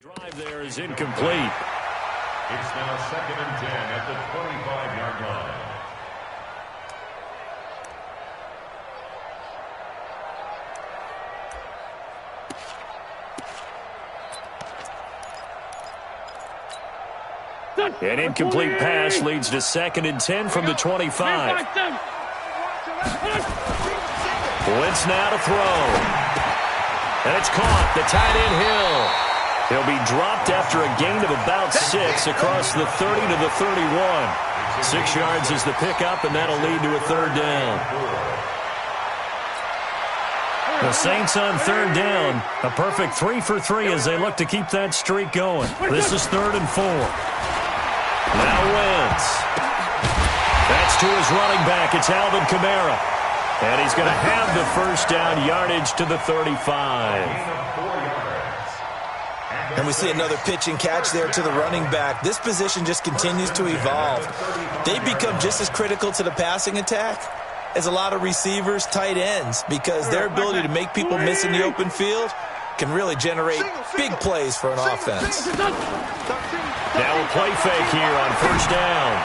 Drive there is incomplete. It's now 2nd and 10 at the 25-yard line. An incomplete pass leads to 2nd and 10 from the 25. Wentz now to throw. And it's caught. The tight end Hill. He'll be dropped after a gain of about 6 across the 30 to the 31. 6 yards is the pickup, and that'll lead to a 3rd down. The Saints on 3rd down. A perfect 3 for 3 as they look to keep that streak going. This is 3rd and 4. Now Wentz. That's to his running back. It's Alvin Kamara. And he's going to have the 1st down, yardage to the 35. And we see another pitch and catch there to the running back. This position just continues to evolve. They become just as critical to the passing attack as a lot of receivers, tight ends, because their ability to make people miss in the open field can really generate big plays for an offense. Now a play fake here on 1st down.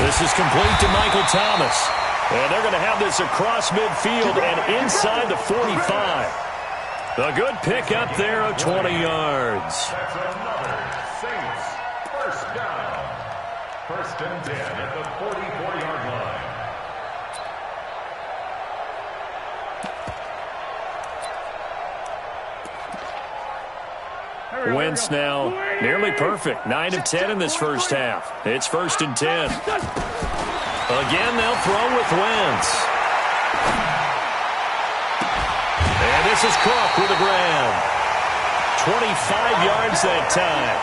This is complete to Michael Thomas. And they're going to have this across midfield and inside the 45. A good pick up there of 20 yards. That's another Saints 1st down. 1st and 10 at the 44-yard line. Wentz now nearly perfect. 9 of 10 in this 1st half. It's 1st and 10. Again, they'll throw with Wentz. And this is Cook with a grab. 25 yards that time.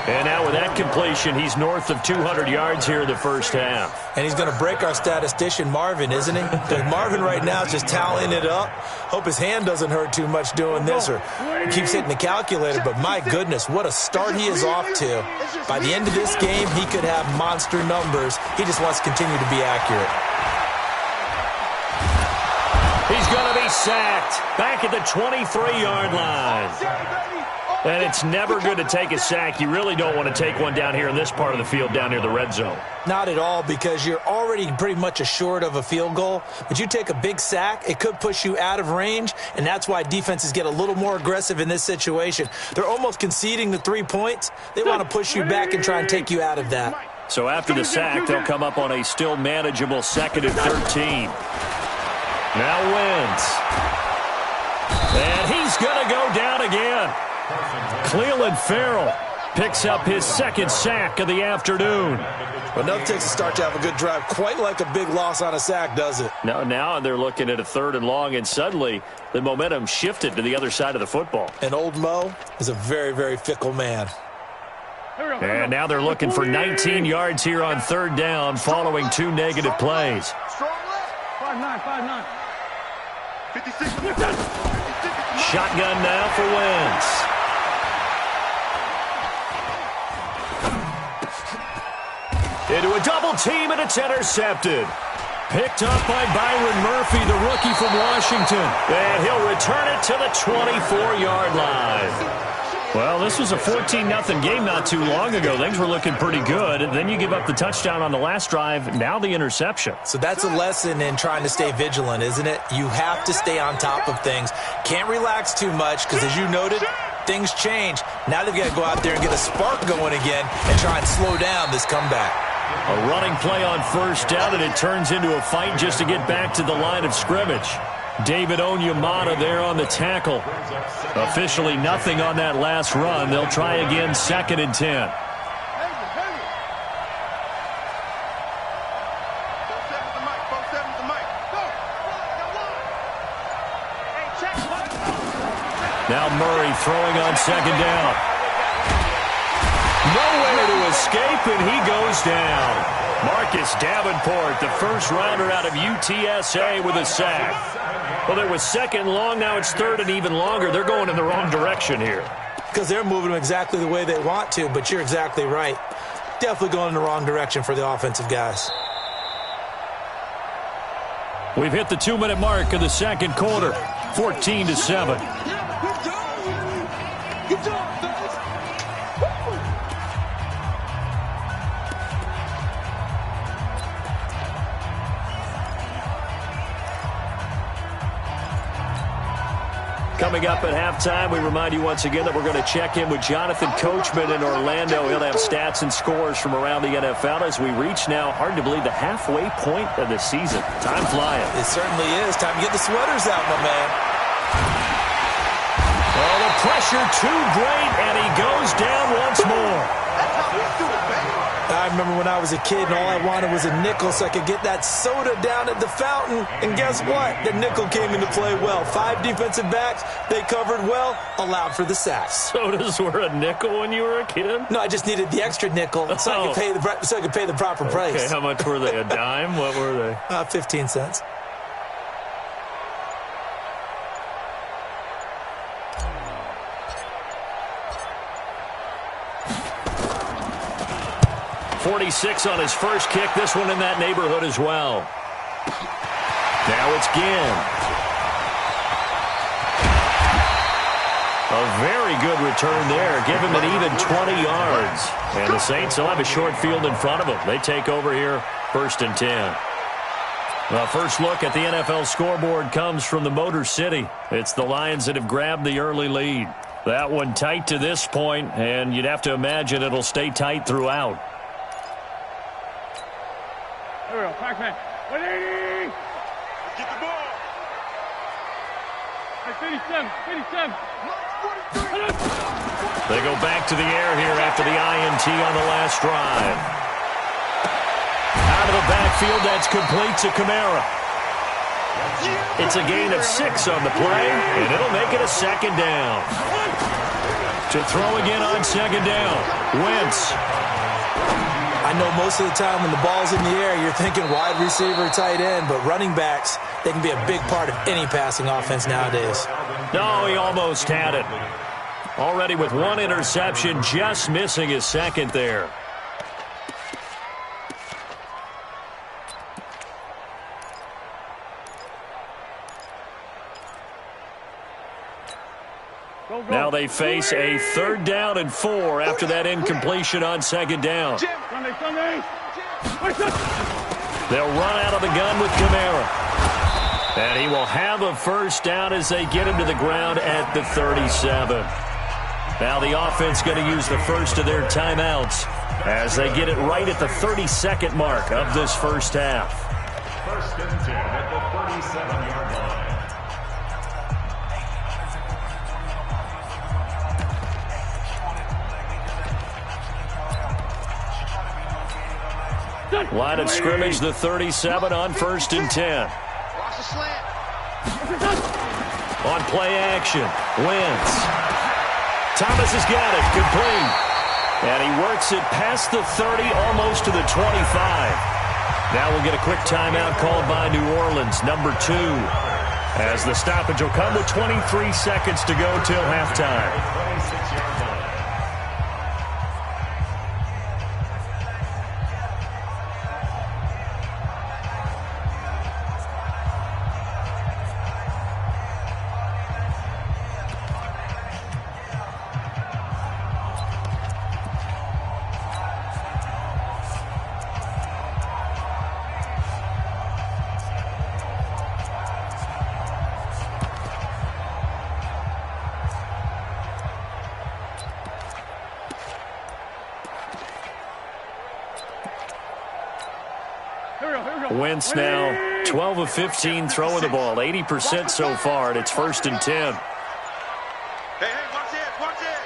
And now with that completion, he's north of 200 yards here in the 1st half. And he's going to break our statistician Marvin, isn't he? Because Marvin right now is just tallying it up. Hope his hand doesn't hurt too much doing this or keeps hitting the calculator. But my goodness, what a start he is off to. By the end of this game, he could have monster numbers. He just wants to continue to be accurate. He's going to be sacked back at the 23-yard line. And it's never good to take a sack. You really don't want to take one down here in this part of the field, down near the red zone. Not at all, because you're already pretty much assured of a field goal. But you take a big sack, it could push you out of range, and that's why defenses get a little more aggressive in this situation. They're almost conceding the 3 points. They want to push you back and try and take you out of that. So after the sack, they'll come up on a still manageable 2nd and 13. Now Wentz. And he's going to go down again. Cleveland Farrell picks up his 2nd sack of the afternoon. Well, nothing takes a start to have a good drive quite like a big loss on a sack, does it? Now they're looking at a 3rd and long, and suddenly the momentum shifted to the other side of the football. And old Mo is a very, very fickle man. And now they're looking for 19 yards here on 3rd down following 2 negative plays. 5-9. 56. Shotgun now for Wentz. Into a double team, and it's intercepted. Picked up by Byron Murphy, the rookie from Washington. And he'll return it to the 24-yard line. Well, this was a 14-0 game not too long ago. Things were looking pretty good. Then you give up the touchdown on the last drive. Now the interception. So that's a lesson in trying to stay vigilant, isn't it? You have to stay on top of things. Can't relax too much because, as you noted, things change. Now they've got to go out there and get a spark going again and try and slow down this comeback. A running play on 1st down, and it turns into a fight just to get back to the line of scrimmage. David Onyemata there on the tackle. Officially nothing on that last run. They'll try again 2nd and 10. Now Murray throwing on 2nd down. Nowhere to escape, and he goes down. Marcus Davenport, the 1st rounder out of UTSA, with a sack. Well, it was 2nd long. Now it's 3rd and even longer. They're going in the wrong direction here. Because they're moving them exactly the way they want to, but you're exactly right. Definitely going in the wrong direction for the offensive guys. We've hit the 2-minute mark of the 2nd quarter. 14-7. Coming up at halftime, we remind you once again that we're going to check in with Jonathan Coachman in Orlando. He'll have stats and scores from around the NFL as we reach now, hard to believe, the halfway point of the season. Time flying. It certainly is. Time to get the sweaters out, my man. Oh, the pressure too great, and he goes down once more. That's how we do it, baby. I remember when I was a kid and all I wanted was a nickel so I could get that soda down at the fountain. And guess what? The nickel came into play well. 5 defensive backs, they covered well, allowed for the sacks. Sodas were a nickel when you were a kid? No, I just needed the extra nickel so I could pay the proper price. Okay, how much were they? A dime? What were they? 15 cents. .46 on his first kick. This one in that neighborhood as well. Now it's Ginn. A very good return there. Give him an even 20 yards. And the Saints will have a short field in front of them. They take over here, 1st and 10. Well, first look at the NFL scoreboard comes from the Motor City. It's the Lions that have grabbed the early lead. That one tight to this point, and you'd have to imagine it'll stay tight throughout. Here we go, Pac-Man. 180! Get the ball! Hey, 57. They go back to the air here after the INT on the last drive. Out of the backfield, that's complete to Kamara. It's a gain of 6 on the play, and it'll make it a 2nd down. To throw again on 2nd down, Wentz. I know most of the time when the ball's in the air, you're thinking wide receiver, tight end, but running backs, they can be a big part of any passing offense nowadays. No, he almost had it. Already with 1 interception, just missing his 2nd there. Now they face a 3rd down and 4 after that incompletion on 2nd down. They'll run out of the gun with Kamara. And he will have a 1st down as they get him to the ground at the 37. Now the offense going to use the first of their timeouts as they get it right at the 32nd mark of this first half. 1st and 10 at the 37-yard line. Line of scrimmage, the 37 on 1st and 10. Watch the slant. On play action, Wentz. Thomas has got it, complete. And he works it past the 30, almost to the 25. Now we'll get a quick timeout called by New Orleans, number 2. As the stoppage will come with 23 seconds to go till halftime. 26-yard line. Wentz now 12 of 15 throwing the ball, 80% so far, and it's 1st and 10. Hey, watch it, watch it.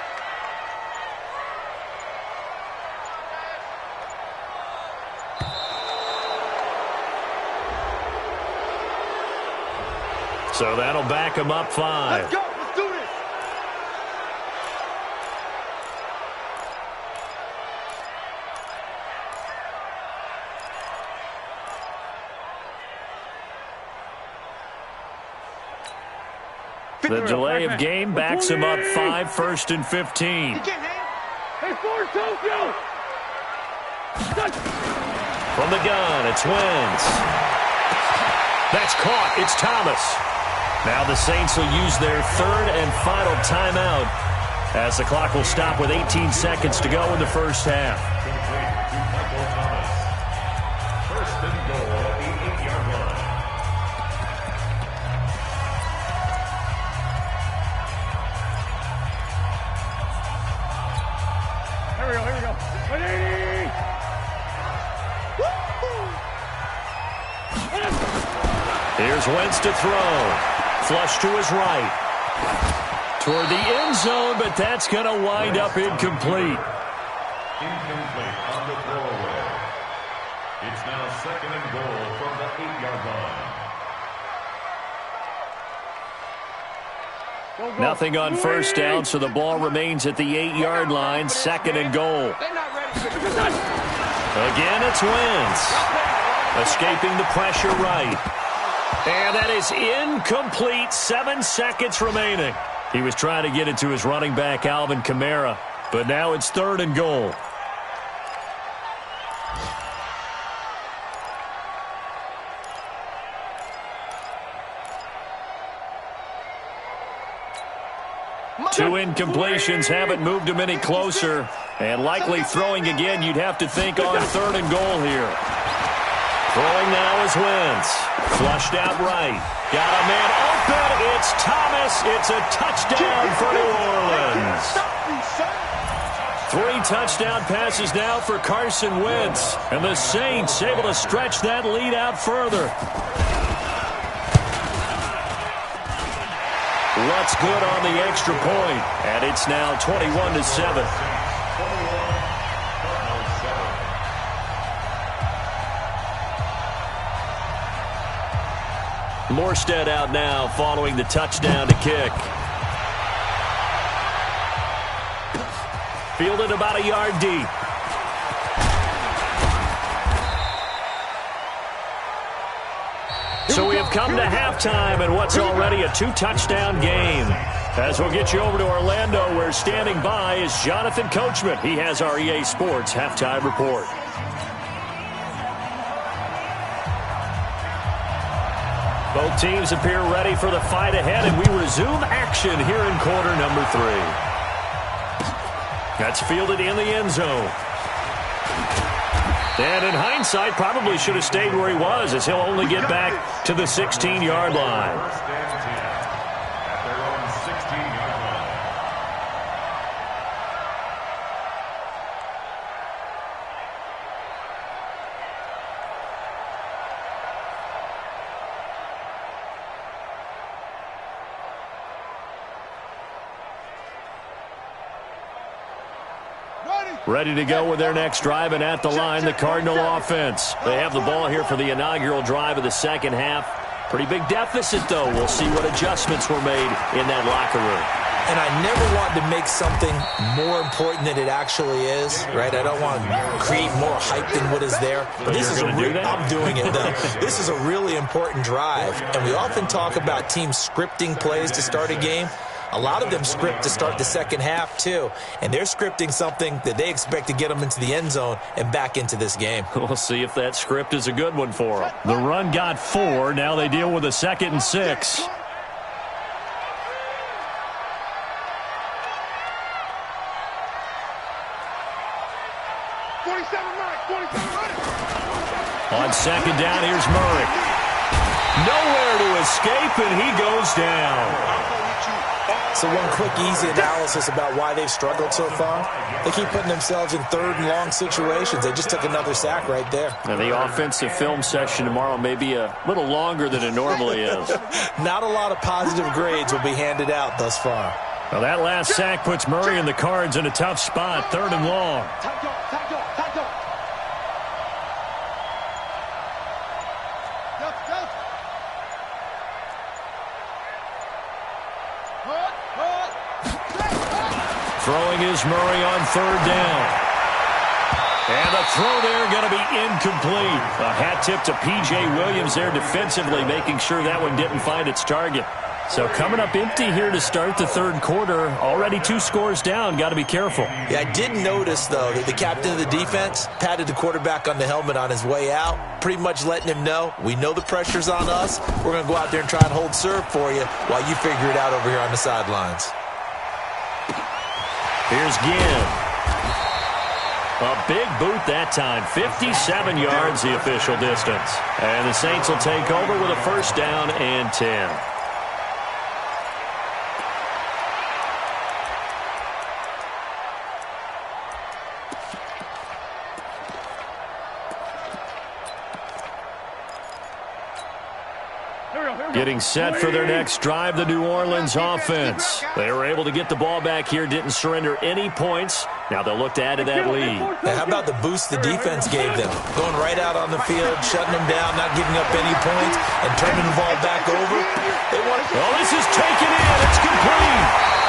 So that'll back him up 5. Let's go, let's do this. The delay of game backs him up 5, 1st and 15. Hey, force Tokyo. From the gun, it's Wentz. That's caught. It's Thomas. Now the Saints will use their 3rd and final timeout as the clock will stop with 18 seconds to go in the first half. First and goal at the 8-yard line. Here's Wentz to throw. Flush to his right. Toward the end zone, but that's going to wind up incomplete. Incomplete on the throwaway. It's now 2nd and goal from the 8-yard line. Nothing on first down, so the ball remains at the 8-yard line. 2nd and goal. Again, it's Wentz. Escaping the pressure right. And that is incomplete. 7 seconds remaining. He was trying to get it to his running back, Alvin Kamara. But now it's 3rd and goal. Two incompletions haven't moved him any closer. And likely throwing again, you'd have to think on 3rd and goal here. Throwing now is Wentz. Flushed out right. Got a man open. It's Thomas. It's a touchdown for New Orleans. 3 touchdown passes now for Carson Wentz. And the Saints able to stretch that lead out further. What's good on the extra point? And it's now 21-7. Morstead out now following the touchdown to kick. Fielded about a yard deep. So we have come to halftime in what's already a 2-touchdown game. As we'll get you over to Orlando, where standing by is Jonathan Coachman. He has our EA Sports halftime report. Both teams appear ready for the fight ahead, and we resume action here in quarter number 3. That's fielded in the end zone. And in hindsight, probably should have stayed where he was, as he'll only get back to the 16-yard line. First and 10 at their own 16-yard line. Ready to go with their next drive, and at the line, the Cardinal offense. They have the ball here for the inaugural drive of the second half. Pretty big deficit, though. We'll see what adjustments were made in that locker room. And I never want to make something more important than it actually is, right? I don't want to create more hype than what is there. But this is I'm doing it, though. This is a really important drive. And we often talk about teams scripting plays to start a game. A lot of them script to start the second half, too. And they're scripting something that they expect to get them into the end zone and back into this game. We'll see if that script is a good one for them. The run got 4. Now they deal with a 2nd and 6. On 2nd down, here's Murray. Nowhere to escape, and he goes down. So one quick, easy analysis about why they've struggled so far. They keep putting themselves in 3rd and long situations. They just took another sack right there. And the offensive film session tomorrow may be a little longer than it normally is. Not a lot of positive grades will be handed out thus far. Well, that last sack puts Murray and the Cards in a tough spot, 3rd and long. Throwing is Murray on 3rd down. And the throw there going to be incomplete. A hat tip to P.J. Williams there defensively, making sure that one didn't find its target. So coming up empty here to start the 3rd quarter. Already 2 scores down. Got to be careful. Yeah, I did notice, though, that the captain of the defense patted the quarterback on the helmet on his way out, pretty much letting him know, we know the pressure's on us. We're going to go out there and try and hold serve for you while you figure it out over here on the sidelines. Here's Ginn. A big boot that time. 57 yards the official distance. And the Saints will take over with a 1st down and 10. Getting set for their next drive, the New Orleans offense. They were able to get the ball back here, didn't surrender any points. Now they'll look to add to that lead. How about the boost the defense gave them? Going right out on the field, shutting them down, not giving up any points, and turning the ball back over. Well, this is taken in. It's complete.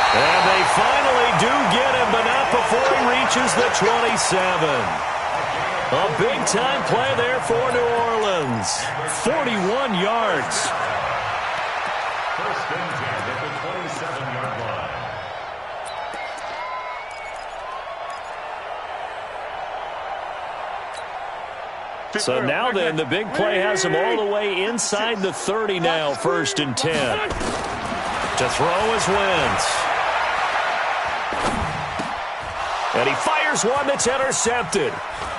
And they finally do get him, but not before he reaches the 27. A big-time play there for New Orleans. 41 yards. First and 10 at the 27-yard line. So now then, the big play has him all the way inside the 30 now, first and 10. To throw is Wentz. And he fires one that's intercepted.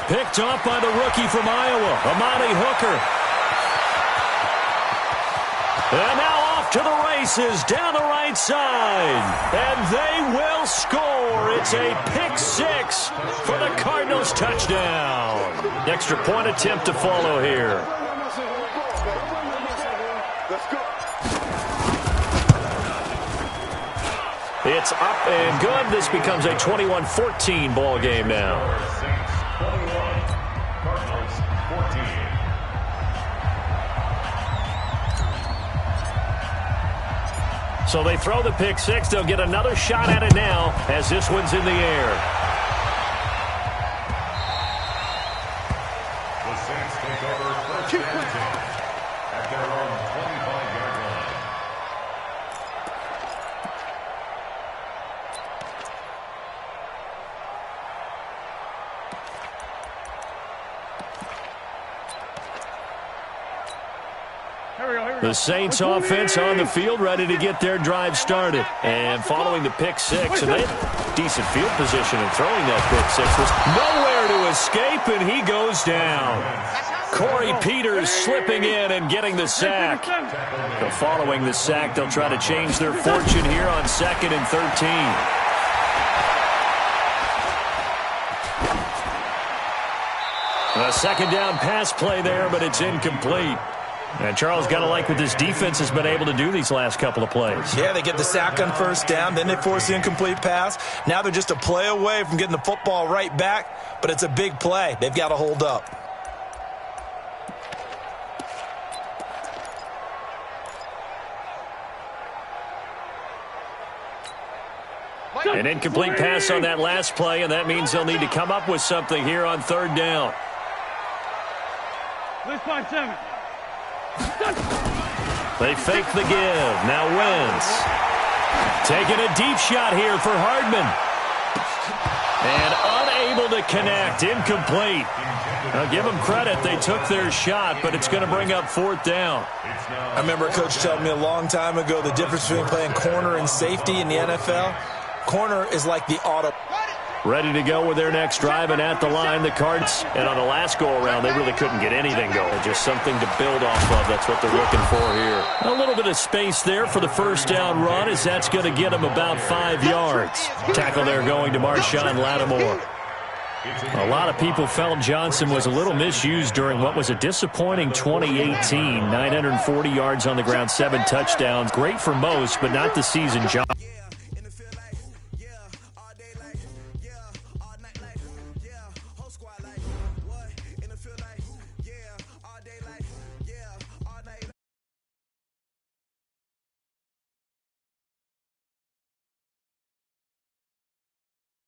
Picked off by the rookie from Iowa, Amani Hooker. And now off to the races down the right side. And they will score. It's a pick six for the Cardinals touchdown. Extra point attempt to follow here. It's up and good. This becomes a 21-14 ball game now. Cardinals 14. So they throw the pick six. They'll get another shot at it now as this one's in the air. The Saints take over first and 10 at their own 25-yard line. The Saints offense on the field, ready to get their drive started. And following the pick six, and they had decent field position in throwing that pick six, was nowhere to escape, and he goes down. Corey Peters slipping in and getting the sack. So following the sack, they'll try to change their fortune here on 2nd and 13. A second down pass play there, but it's incomplete. And Charles, got to like what this defense has been able to do these last couple of plays. Yeah, they get the sack on first down, then they force the incomplete pass. Now they're just a play away from getting the football right back, but it's a big play. They've got to hold up. An incomplete pass on that last play, and that means they'll need to come up with something here on third down. Let's find 7. They fake the give. Now Wentz. Taking a deep shot here for Hardman. And unable to connect. Incomplete. Now give them credit. They took their shot, but it's going to bring up fourth down. I remember a coach telling me a long time ago the difference between playing corner and safety in the NFL. Corner is like the auto. Ready to go with their next drive, and at the line, the Cards. And on the last go-around, they really couldn't get anything going. Just something to build off of. That's what they're looking for here. A little bit of space there for the first down run, as that's going to get them about 5 yards. Tackle there going to Marshawn Lattimore. A lot of people felt Johnson was a little misused during what was a disappointing 2018. 940 yards on the ground, 7 touchdowns. Great for most, but not the season job.